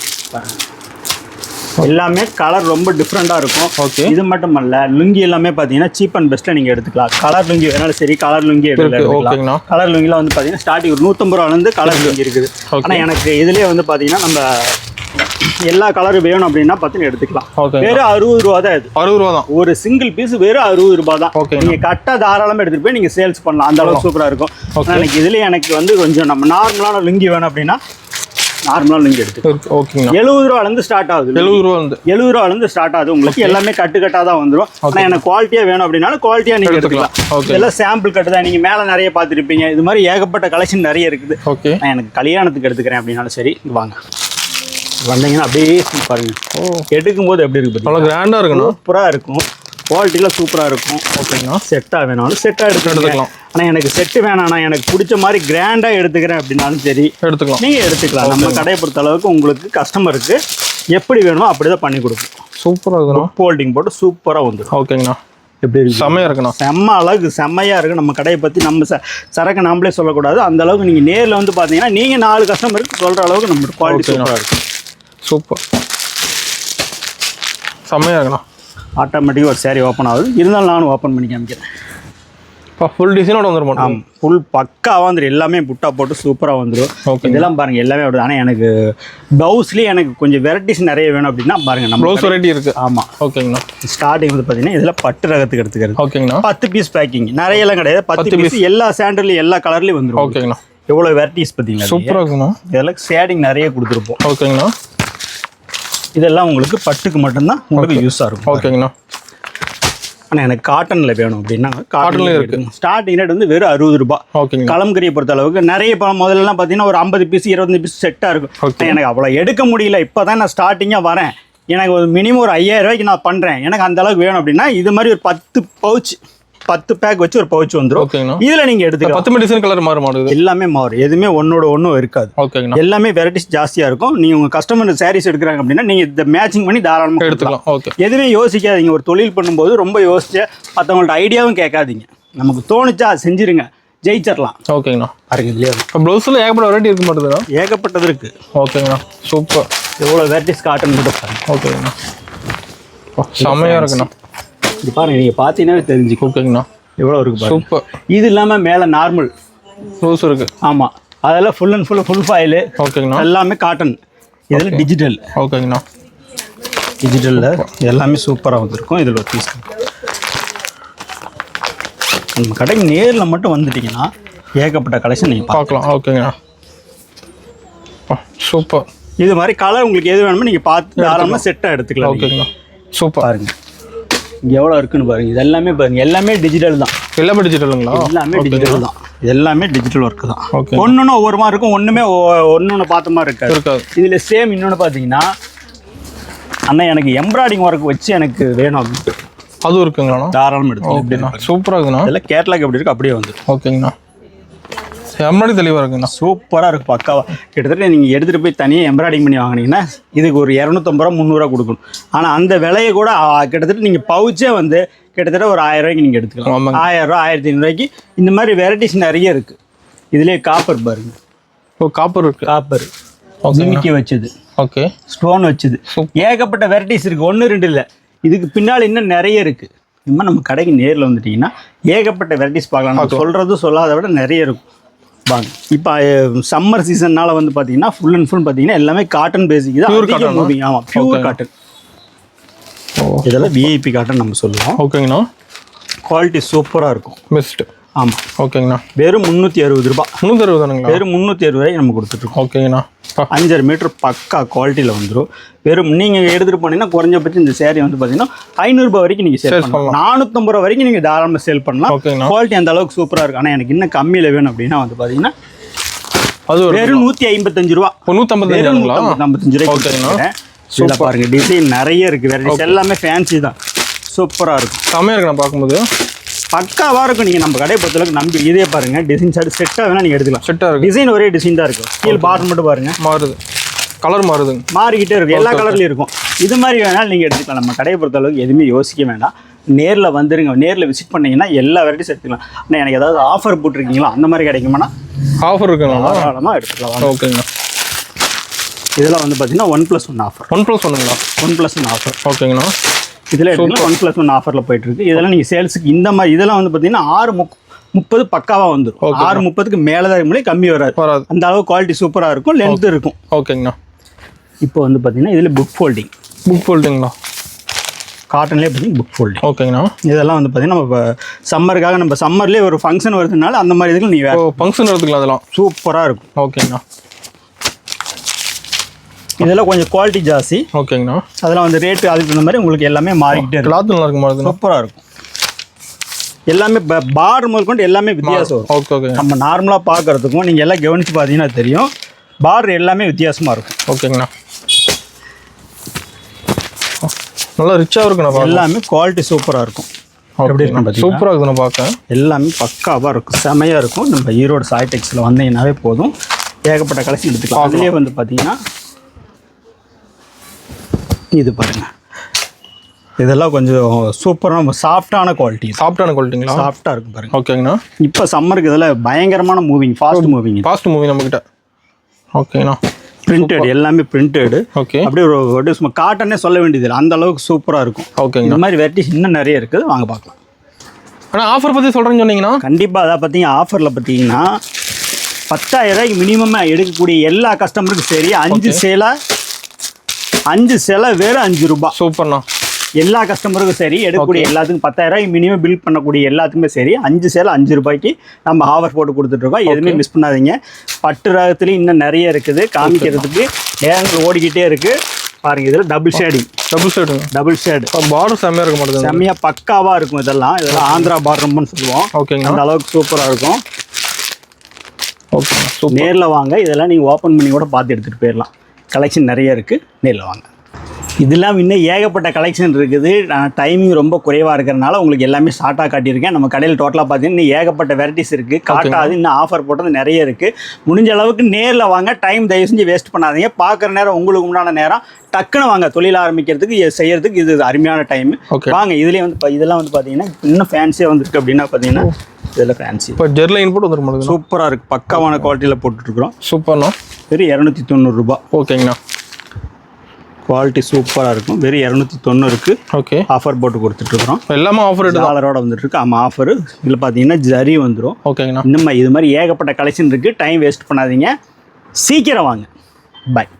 எல்லாமே கலர் ரொம்ப டிஃப்ரெண்டாக இருக்கும். ஓகே. இது மட்டும் அல்ல, லுங்கி எல்லாமே பார்த்தீங்கன்னா சீப் அண்ட் பெஸ்ட்டில் நீங்கள் எடுத்துக்கலாம். கலர் லுங்கி வேணாலும் சரி, கலர் லுங்கி எடுத்துக்கலாம். கலர் லுங்கியில் வந்து பார்த்தீங்கன்னா ஸ்டார்டிங் ஒரு 150 ரூபாலேருந்து கலர் லுங்கி இருக்குது. ஆனால் எனக்கு இதுலேயே வந்து பார்த்தீங்கன்னா நம்ம எல்லா கலரும் வேணும் அப்படின்னா பார்த்து எடுத்துக்கலாம். வெறும் 60 ரூபா தான். இது 60 ரூபா தான். ஒரு சிங்கிள் பீஸ் வெறும் 60 ரூபா தான். நீங்கள் கரெக்டாக தாராளமாக எடுத்துகிட்டு போய் நீங்கள் சேல்ஸ் பண்ணலாம். அந்த அளவுக்கு சூப்பராக இருக்கும். எனக்கு இதுலேயே எனக்கு வந்து கொஞ்சம் நம்ம நார்மலான லுங்கி வேணும் அப்படின்னா நார்மலாக லுங்கி எடுத்துக்கலாம். ஓகேங்களா. 70 ரூபாலேருந்து ஸ்டார்ட் ஆகுது. 70 ரூபாலேருந்து ஸ்டார்ட் ஆகுது. உங்களுக்கு எல்லாமே கட்டுக்கட்டாக தான் வந்துடும். ஆனால் எனக்கு குவாலிட்டியாக வேணும் அப்படின்னாலும் குவாலிட்டியாக நீங்கள் எடுத்துக்கலாம். இதெல்லாம் சாம்பிள் கட்டு தான். நீங்கள் மேலே நிறைய பார்த்துருப்பீங்க. இது மாதிரி ஏகப்பட்ட கலெக்ஷன் நிறைய இருக்குது. நான் எனக்கு கல்யாணத்துக்கு எடுத்துக்கிறேன் அப்படின்னாலும் சரி, வாங்க வந்தீங்கன்னா அப்படியே பாருங்க. எடுக்கும் போது எப்படி இருக்கு? நல்லா கிராண்டாக இருக்கணும். சூப்பராக இருக்கும். குவாலிட்டிலாம் சூப்பராக இருக்கும். ஓகேங்களா. செட்டாக வேணாலும் செட்டாக எடுத்துக்கலாம். ஆனால் எனக்கு செட்டு வேணாண்ணா, எனக்கு பிடிச்ச மாதிரி கிராண்டாக எடுத்துக்கிறேன் அப்படின்னாலும் சரி எடுத்துக்கலாம். நீங்கள் எடுத்துக்கலாம். நம்ம கடையை பொறுத்த அளவுக்கு உங்களுக்கு கஸ்டமருக்கு எப்படி வேணுமோ அப்படி தான் பண்ணி கொடுக்கும். சூப்பராக இருக்கணும். ஹோல்டிங் போட்டு சூப்பராக வந்துடும். ஓகேங்கண்ணா. எப்படி இருக்கு? செம்மையாக இருக்கணும். செம்ம அழகு செம்மையாக இருக்குது. நம்ம கடையை பற்றி நம்ம சரக்கு நம்மளே சொல்லக்கூடாது. அந்த அளவுக்கு நீங்கள் நேரில் வந்து பார்த்தீங்கன்னா நீங்கள் 4 கஸ்டமருக்கு சொல்கிற அளவுக்கு நம்ம குவாலிட்டி சூப்பராக இருக்கும். சூப்பர். செம்மையாக இருக்கணும். ஆட்டோமேட்டிக்காக ஒரு சேரீ ஓப்பன் ஆகுது. இருந்தாலும் நானும் ஓப்பன் பண்ணி காமிக்கிறேன். ஃபுல் டிசைனோட வந்துரும். ஆமாம், ஃபுல் பக்காவாக வந்துடும். எல்லாமே புட்டா போட்டு சூப்பராக வந்துடும். இதெல்லாம் பாருங்கள் எல்லாமே வருது. ஆனால் எனக்கு ப்ளவுஸ்லேயே எனக்கு கொஞ்சம் வெரைட்டிஸ் நிறைய வேணும் அப்படின்னா பாருங்கள், நம்ம ப்ளவுஸ் வெரைட்டி இருக்குது. ஆமாம், ஓகேங்கண்ணா. ஸ்டார்டிங் வந்து பார்த்தீங்கன்னா இதில் பட்டு ரகத்துக்கு எடுத்துக்கிறது. ஓகேங்கண்ணா. 10 பீஸ் பேக்கிங் நிறையெல்லாம் கிடையாது. 10 பீஸ் எல்லா சாண்டர்லையும் எல்லா கலர்லேயும் வந்துடும். ஓகேங்கண்ணா. எவ்வளோ வெரைட்டிஸ் பார்த்தீங்களா, சூப்பராக இருக்குண்ணா. இதெல்லாம் ஷேடிங் நிறைய கொடுத்துருப்போம். ஓகேங்கண்ணா. இதெல்லாம் உங்களுக்கு பட்டுக்கு மட்டும்தான் உங்களுக்கு யூஸாக இருக்கும். ஓகேங்கண்ணா. ஆனால் எனக்கு காட்டனில் வேணும் அப்படின்னா காட்டனில் இருக்குது. ஸ்டார்டிங் ரேட் வந்து வெறும் 60 ரூபாய். ஓகேங்க. கலம்கரியை பொறுத்த அளவுக்கு நிறைய இப்போ முதல்லலாம் பார்த்தீங்கன்னா ஒரு 50 பீஸ் 25 பீஸ் செட்டாக இருக்கும். எனக்கு அவ்வளோ எடுக்க முடியல. இப்போ தான் நான் ஸ்டார்டிங்காக வரேன். எனக்கு ஒரு மினிமம் ஒரு 5000 ரூபாய்க்கு நான் பண்ணுறேன். எனக்கு அந்த அளவுக்கு வேணும் அப்படின்னா இது மாதிரி ஒரு 10 பவுச் 10 பேக் வச்சு ஒரு பவுச் வந்துடும். ஓகேங்கண்ணா. இதில் நீங்கள் எடுத்துக்கலாம். 10 டிசைன் கலர் மாறுது. எல்லாமே மாறும். எதுவுமே ஒன்னோட ஒன்றும் இருக்காது. ஓகேங்கண்ணா. எல்லாமே வெரைட்டிஸ் ஜாஸ்தியாக இருக்கும். நீங்கள் உங்கள் கஸ்டமர் சாரீஸ் எடுக்கிறாங்க அப்படின்னா நீங்கள் இந்த மேட்சிங் பண்ணி தாராளமாக எடுத்துக்கலாம். ஓகே. எதுவுமே யோசிக்காதீங்க. ஒரு தொழில் பண்ணும்போது ரொம்ப யோசிச்சு மற்றவங்கள்ட்ட ஐடியாவும் கேட்காதீங்க. நமக்கு தோணுச்சா செஞ்சுருங்க, ஜெயிச்சிடலாம். ஓகேங்கண்ணா. பாருங்க இதுலேயே ப்ளவுஸில் ஏகப்பட்ட வெரைட்டி இருக்க மாட்டேதுண்ணா. ஏகப்பட்டது இருக்குது. ஓகேங்கண்ணா. சூப்பர். எவ்வளோ வெரைட்டிஸ் காட்டன் மட்டும் பாருங்க. ஓகேங்கண்ணா. செம்மையாக இருக்குண்ணா. இது பாருங்க, நீங்கள் பார்த்தீங்கன்னா தெரிஞ்சுக்கும். ஓகேங்கண்ணா. எவ்வளோ இருக்குது பாருங்க. சூப்பர். இது இல்லாமல் மேலே நார்மல் ப்ளவுஸ் இருக்குது. ஆமாம், அதெல்லாம் ஃபுல் அண்ட் ஃபுல் ஃபாயிலு. ஓகேங்கண்ணா. எல்லாமே காட்டன். இதில் டிஜிட்டல். ஓகேங்கண்ணா. டிஜிட்டலில் எல்லாமே சூப்பராக வந்துருக்கும். இதில் ஒரு பீஸ் நம்ம கடைக்கு நேரில் மட்டும் வந்துட்டிங்கன்னா ஏகப்பட்ட கலெக்ஷன் நீங்கள் பார்க்கலாம். ஓகேங்கண்ணா. சூப்பர். இது மாதிரி கலர் உங்களுக்கு எது வேணுமோ நீங்கள் பார்த்து தாராளமாக செட்டாக எடுத்துக்கலாம். ஓகேங்கண்ணா. சூப்பர். பாருங்க இங்கே எவ்வளோ இருக்குன்னு பாருங்கள். இது எல்லாமே பாருங்கள், எல்லாமே டிஜிட்டல் தான். எல்லாமே டிஜிட்டலுங்களா? எல்லாமே டிஜிட்டல் தான். எல்லாமே டிஜிட்டல் ஒர்க்கு தான். ஓகே. ஒன்று ஒவ்வொரு மாதிரி இருக்கும். ஒன்றுமே ஒன்று பார்த்த மாதிரி இருக்காது. இதில் சேம் இன்னொன்று பார்த்தீங்கன்னா அண்ணா எனக்கு எம்ப்ராய்டிங் ஒர்க் வச்சு எனக்கு வேணும் அப்படின்னு அதுவும் இருக்குங்களா? தாராளமாக எடுத்துக்கலாம். சூப்பராக இருக்குண்ணா. இதெல்லாம் கேட்லாக் எப்படி இருக்குது அப்படியே வந்து. ஓகேங்கண்ணா. எம்ப்ராய்டிங் தெளிவாக இருக்குண்ணா. சூப்பராக இருக்குது. பக்காவாக கிட்டத்தட்ட நீங்கள் எடுத்துகிட்டு போய் தனியாக எம்ப்ராய்டிங் பண்ணி வாங்கினீங்கன்னா இதுக்கு ஒரு 250 ரூபா 300 ரூபா கொடுக்கணும். ஆனால் அந்த விலையை கூட கிட்டத்தட்ட நீங்கள் பவுச்சே வந்து கிட்டத்தட்ட ஒரு 1000 ரூபாய்க்கு நீங்கள் எடுத்துக்கலாம். 1000 ரூபா 1500 ரூபாய்க்கு இந்த மாதிரி வெரைட்டிஸ் நிறைய இருக்குது. இதுலேயே காப்பர் பாருங்க. ஓ, காப்பர் இருக்குது. காப்பர் ஜிமிக்கி வச்சது. ஓகே. ஸ்டோன் வச்சது. ஏகப்பட்ட வெரைட்டிஸ் இருக்குது. 1 2 இல்லை, இதுக்கு பின்னால் இன்னும் நிறைய இருக்குது. இனிமேல் நம்ம கடைக்கு நேரில் வந்துட்டிங்கன்னா ஏகப்பட்ட வெரைட்டிஸ் பார்க்கலாம். நம்ம சொல்கிறதும் சொல்லாத விட நிறைய இருக்கும். வாங்க. இப்போ சம்மர் சீசன்னால் வந்து பார்த்தீங்கன்னா ஃபுல் அண்ட் ஃபுல் பார்த்தீங்கன்னா எல்லாமே காட்டன் பேசிக் தான். Pure cotton. ஆமாம், பியூர் காட்டன். இதெல்லாம் விஐபி காட்டன் நம்ம சொல்லுவோம். ஓகேங்கண்ணா. குவாலிட்டி சூப்பராக இருக்கும். பெஸ்ட். ஆமாம். ஓகேங்கண்ணா. வெறும் 360 ரூபா. 360 தானுங்களா? வெறும் 360 ரூபாய்க்கு நம்ம கொடுத்துட்ருக்கோம். ஓகேங்கண்ணா. 5.5 மீட்டர் பக்கா குவாலிட்டியில் வந்துடும். வெறும் நீங்கள் எடுத்துகிட்டு போனீங்கன்னா குறைஞ்சபட்சம் இந்த சேரீ வந்து பார்த்தீங்கன்னா 500 ரூபாய் வரைக்கும் நீங்கள் சேல் பண்ணலாம். 450 ரூபா வரைக்கும் நீங்கள் தாராளமாக சேல் பண்ணலாம். குவாலிட்டி அந்த அளவுக்கு சூப்பராக இருக்கும். ஆனால் எனக்கு இன்னும் கம்மியில் வேணும் அப்படின்னா வந்து பார்த்தீங்கன்னா அது வெறும் 155 ரூபா. 155 ரூபாய். சூப்பராக பாருங்க, டிசைன் நிறைய இருக்குது. வெரைட்டிஸ் எல்லாமே ஃபேன்சி தான். சூப்பராக இருக்கும். செம்மையாக இருக்கு நான் பார்க்கும்போது. பக்காவாக இருக்கும். நீங்கள் நம்ம கடையை பொறுத்தளவுக்கு நம்பி இதே பாருங்கள். டிசைன் செட்டாக வேணால் நீங்கள் எடுத்துக்கலாம். செட்டாக இருக்குது. டிசைன் ஒரே டிசைன் தான் இருக்கும். கீழே பாட்டம் மட்டும் பாருங்கள் மாறுது. கலர் மாறுது, மாறிக்கிட்டே இருக்கும். எல்லா கலர்லையும் இருக்கும். இது மாதிரி வேணாலும் நீங்கள் எடுத்துக்கலாம். நம்ம கடையை பொறுத்தளவுக்கு எதுவுமே யோசிக்க வேண்டாம். நேரில் வந்துருங்க. நேரில் விசிட் பண்ணிங்கன்னா எல்லா வெரைட்டிஸ் எடுத்துக்கலாம். ஆனால் எனக்கு ஏதாவது ஆஃபர் போட்டிருக்கீங்களா அந்த மாதிரி கிடைக்குமாண்ணா? ஆஃபர் இருக்குங்களா? தாராளமாக எடுத்துக்கலாம். ஓகேங்கண்ணா. இதெல்லாம் வந்து பார்த்தீங்கன்னா 1+1 ஆஃபர். 1+1ங்களா? 1+1 ஆஃபர். ஓகேங்கண்ணா. இதில் எடுத்துக்கலாம். 1+1 ஆஃபரில் போயிட்டுருக்கு. இதெல்லாம் நீங்கள் சேல்ஸுக்கு இந்த மாதிரி இதெல்லாம் வந்து பார்த்தீங்கன்னா 6:30 பக்காவாக வந்துடும். 6:30க்கு மேலே தான் இருக்க முடியும், கம்மி வராது. அந்த அளவு குவாலிட்டி சூப்பராக இருக்கும், லென்த் இருக்கும். ஓகேங்கண்ணா. இப்போ வந்து பார்த்தீங்கன்னா இதில் புக் ஃபோல்டிங். புக் ஃபோல்டிங்களா? காட்டன்லேயே பார்த்தீங்கன்னா புக் ஃபோல்டிங். ஓகேங்கண்ணா. இதெல்லாம் வந்து பார்த்தீங்கன்னா நம்ம சம்மருக்காக நம்ம சம்மர்லேயே ஒரு ஃபங்க்ஷன் வருதுனால அந்த மாதிரி இதுக்கு நீங்கள் ஃபங்க்ஷன் எடுத்துக்கலாம். அதெல்லாம் சூப்பராக இருக்கும். ஓகேங்கண்ணா. இதெல்லாம் கொஞ்சம் குவாலிட்டி ஜாஸ்தி. ஓகேங்கண்ணா. அதெல்லாம் வந்து ரேட்டு அதுக்கு தகுந்த மாதிரி உங்களுக்கு எல்லாமே மாறிக்கிட்டே இருக்கும். கிளாத் நல்லா இருக்கும். மாதிரி சூப்பராக இருக்கும். எல்லாமே பார்டர் முதல் கொண்டு எல்லாமே வித்தியாசம் வரும். Okay okay. நம்ம நார்மலாக பார்க்குறதுக்கும் நீங்கள் எல்லாம் கவனித்து பார்த்தீங்கன்னா தெரியும், பார்டர் எல்லாமே வித்தியாசமாக இருக்கும். ஓகேங்கண்ணா. நல்லா ரிச்சாக இருக்குண்ணா. எல்லாமே குவாலிட்டி சூப்பராக இருக்கும். எப்படி இருக்கும்? சூப்பராக இருக்குண்ணா பார்க்க. எல்லாமே பக்காவாக இருக்கும், செமையாக இருக்கும். நம்ம ஈரோடு சாய் டெக்ஸில் வந்தீங்கன்னாவே போதும், ஏகப்பட்ட கலெக்ஷன் எடுத்துக்கலாம். அதுலேயே வந்து பார்த்தீங்கன்னா இது பாருங்கள், இதெல்லாம் கொஞ்சம் சூப்பரான சாஃப்டான குவாலிட்டி. சாஃப்டான குவாலிட்டிங்களா? சாஃப்டாக இருக்கும் பாருங்கள். ஓகேங்கண்ணா. இப்போ சம்மருக்கு இதெல்லாம் பயங்கரமான moving, fast moving. Fast moving நம்மக்கிட்ட. ஓகேண்ணா. பிரிண்டட், எல்லாமே பிரிண்டடு. ஓகே. அப்படியே ஒரு சும்மா காட்டனே சொல்ல வேண்டியது இல்லை, அந்த அளவுக்கு சூப்பராக இருக்கும். ஓகேங்க. இந்த மாதிரி வெரைட்டிஸ் இன்னும் நிறைய இருக்குது, வாங்க பார்க்கலாம். ஆனால் ஆஃபர் பற்றி சொல்கிறேன்னு சொன்னீங்கன்னா கண்டிப்பாக அதை பார்த்தீங்க ஆஃபரில் பார்த்தீங்கன்னா 10,000 ரூபாய்க்கு மினிமமாக எடுக்கக்கூடிய எல்லா கஸ்டமருக்கும் சரி 5 சேலை வெறும் 5 ரூபாய். சூப்பர்ண்ணா. எல்லா கஸ்டமருக்கும் சரி எடுக்கக்கூடிய எல்லாத்துக்கும் 10,000 ரூபாய்க்கு மினிமம் பில் பண்ணக்கூடிய எல்லாத்துக்குமே சரி 5 சேலை 5 ரூபாய்க்கு நம்ம ஆஃபர் போட்டு கொடுத்துட்ருக்கோம். எதுவுமே மிஸ் பண்ணாதீங்க. பட்டு ரகத்துலேயும் இன்னும் நிறைய இருக்குது காமிக்கிறதுக்கு. நேரங்கள் ஓடிக்கிட்டே இருக்குது பாருங்க. இதில் டபுள் ஷேடு பார்டர் செம்மையாக இருக்க மாட்டேங்குது. செம்மையாக பக்காவாக இருக்கும். இதெல்லாம் ஆந்திரா பார்டர்னு சொல்லுவோம். ஓகேங்க. அந்த அளவுக்கு சூப்பராக இருக்கும். ஓகே, நேரில் வாங்க. இதெல்லாம் நீங்கள் ஓப்பன் பண்ணி கூட பார்த்து எடுத்துகிட்டு போயிடலாம். கலெக்ஷன் நிறைய இருக்குது. நேரில் வாங்க. இதெல்லாம் இன்னும் ஏகப்பட்ட கலெக்ஷன் இருக்குது. டைமிங் ரொம்ப குறைவாக இருக்கிறனால உங்களுக்கு எல்லாமே ஷார்ட்டாக காட்டியிருக்கேன். நம்ம கடையில் டோட்டலாக பார்த்தீங்கன்னா இன்னும் ஏகப்பட்ட வெரைட்டிஸ் இருக்குது. காட்டாது இன்னும் ஆஃபர் போட்டது நிறைய இருக்குது. முடிஞ்ச அளவுக்கு நேரில் வாங்க. டைம் தயவு செஞ்சு வேஸ்ட் பண்ணாதீங்க. பார்க்குற நேரம் உங்களுக்கு உண்டான நேரம். டக்குன்னு வாங்க. தொழில் ஆரம்பிக்கிறதுக்கு செய்யறதுக்கு இது அருமையான டைம். வாங்க. இதுலேயே இதெல்லாம் பார்த்தீங்கன்னா இன்னும் ஃபேன்சியாக வந்துருக்கு. அப்படின்னா பார்த்தீங்கன்னா இதெல்லாம் ஃபேன்சி இப்போ ஜெர்லைன் போட்டு வந்துருக்கும். சூப்பராக இருக்குது. பக்காவான குவாலிட்டியில் போட்டுட்ருக்குறோம். சூப்பர்ண்ணா. வெறும் 290 ரூபாய். ஓகேங்கண்ணா. குவாலிட்டி சூப்பராக இருக்கும். வெறும் 290. ஓகே. ஆஃபர் போட்டு கொடுத்துட்ருக்குறோம். எல்லாமே ஆஃபர் டாலரோட வந்துட்டுருக்கு. ஆமாம், ஆஃபர். இதில் பார்த்தீங்கன்னா ஜரி வந்துடும். ஓகேங்கண்ணா. இன்னும் இது மாதிரி ஏகப்பட்ட கலெக்ஷன் இருக்குது. டைம் வேஸ்ட் பண்ணாதீங்க. சீக்கிரம் வாங்க. பாய்.